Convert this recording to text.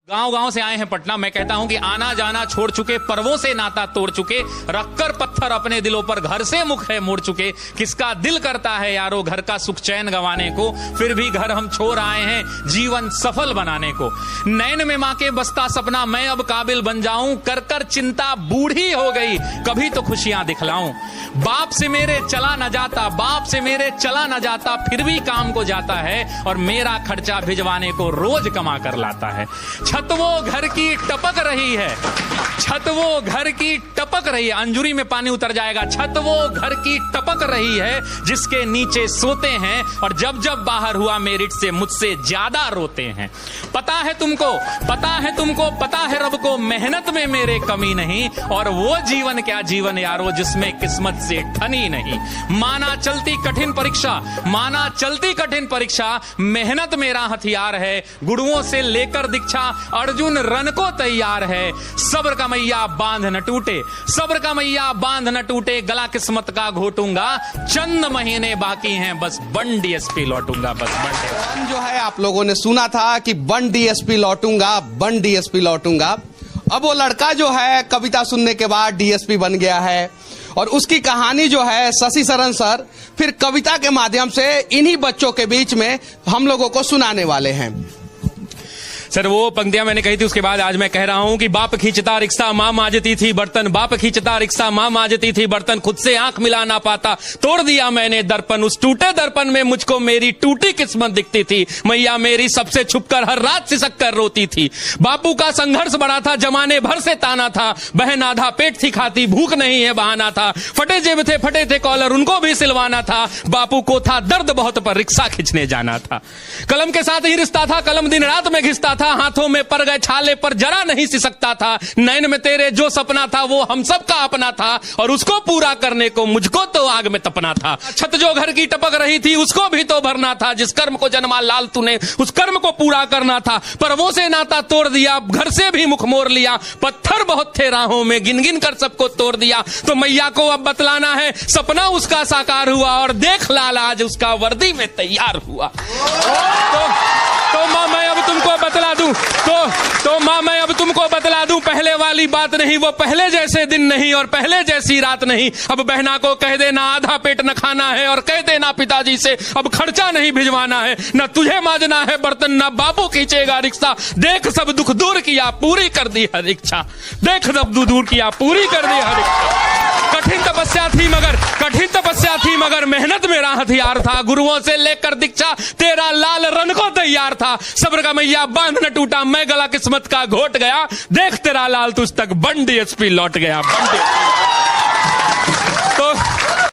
गांव गांव से आए हैं पटना। मैं कहता हूं कि आना जाना छोड़ चुके, पर्वों से नाता तोड़ चुके, रखकर पत्थर अपने दिलों पर घर से मुख है मोड़ चुके। किसका दिल करता है यारो घर का सुख चैन गंवाने को, फिर भी घर हम छोड़ आए हैं जीवन सफल बनाने को। नैन में मां के बसता सपना मैं अब काबिल बन जाऊं, कर कर चिंता बूढ़ी हो गई कभी तो खुशियां दिखलाऊं। बाप से मेरे चला न जाता, बाप से मेरे चला न जाता, फिर भी काम को जाता है और मेरा खर्चा भिजवाने को रोज कमा कर लाता है। छत वो घर की टपक रही है, छत वो घर की टपक रही है, अंजुरी में पानी उतर जाएगा। छत वो घर की टपक रही है जिसके नीचे सोते हैं और जब जब बाहर हुआ मेरिट से मुझसे ज्यादा रोते हैं। पता है तुमको, पता है तुमको, पता है रब को मेहनत में मेरे कमी नहीं, और वो जीवन क्या जीवन यारो जिसमें किस्मत से ठनी नहीं। माना चलती कठिन परीक्षा, माना चलती कठिन परीक्षा, मेहनत मेरा हथियार है, गुरुओं से लेकर दीक्षा अर्जुन रन को तैयार है। सब्र का मैया बांध न टूटे, सब्र का मैया बांध न टूटे, गला किस्मत का घोटूंगा, चंद महीने बाकी हैं बस बन डीएसपी लौटूंगा, बस बन। जो है आप लोगों ने सुना था कि बन डीएसपी लौटूंगा, बन डीएसपी लौटूंगा। अब वो लड़का जो है कविता सुनने के बाद डीएसपी बन गया है और उसकी कहानी जो है शशि शरण सर फिर कविता के माध्यम से इन्हीं बच्चों के बीच में हम लोगों को सुनाने वाले हैं। सर वो पंक्तियां मैंने कही थी, उसके बाद आज मैं कह रहा हूं कि बाप खींचता रिक्शा मां मांजती थी बर्तन, बाप खींचता रिक्शा मां मांजती थी बर्तन, खुद से आंख मिला ना पाता तोड़ दिया मैंने दर्पण, उस टूटे दर्पण में मुझको मेरी टूटी किस्मत दिखती थी, मैया मेरी सबसे छुपकर हर रात सिसक कर रोती थी। बापू का संघर्ष बड़ा था, जमाने भर से ताना था, बहन आधा पेट थी खाती, भूख नहीं है बहाना था, फटे जेब थे फटे थे कॉलर उनको भी सिलवाना था, बापू को था दर्द बहुत पर रिक्शा खींचने जाना था। कलम के साथ ही रिश्ता था, कलम दिन रात में घिसता था, हाथों में पर गए छाले पर जरा नहीं सिसकता था, नैन में तेरे जो सपना था वो हम सब का अपना था और उसको पूरा करने को मुझको तो आग में तपना था। छत जो घर की टपक रही थी उसको भी तो भरना था, जिस कर्म को जन्मा लाल तूने उस कर्म को पूरा करना था, पर वो से नाता तोड़ दिया, घर से भी मुख मोड़ लिया, पत्थर बहुत थे राहों में गिन गिन कर सबको तोड़ दिया। तो मैया को अब बतलाना है सपना उसका साकार हुआ और देख लाल आज उसका वर्दी में तैयार हुआ। तो मां मैं अब तुमको बतला दूं, तो मां मैं अब तुमको बतला दूं, पहले वाली बात नहीं, वो पहले जैसे दिन नहीं और पहले जैसी रात नहीं। अब बहना को कह देना आधा पेट न खाना है और कह देना पिताजी से अब खर्चा नहीं भिजवाना है, न तुझे मांजना है बर्तन न बापू खींचेगा रिक्शा, देख सब दुख दूर किया पूरी कर दी हर इच्छा, देख सब दुख दूर किया पूरी कर दी हर इच्छा। कठिन तपस्या थी मगर, कठिन तपस्या थी मगर मेहनत मेरा हथियार था, गुरुओं से लेकर दीक्षा तेरा लाल रन को तैयार था। सब्र का मैया बांध न टूटा मैं गला किस्मत का घोट गया, देख तेरा लाल तुझ तक बन डीएसपी लौट गया, बन डीएसपी।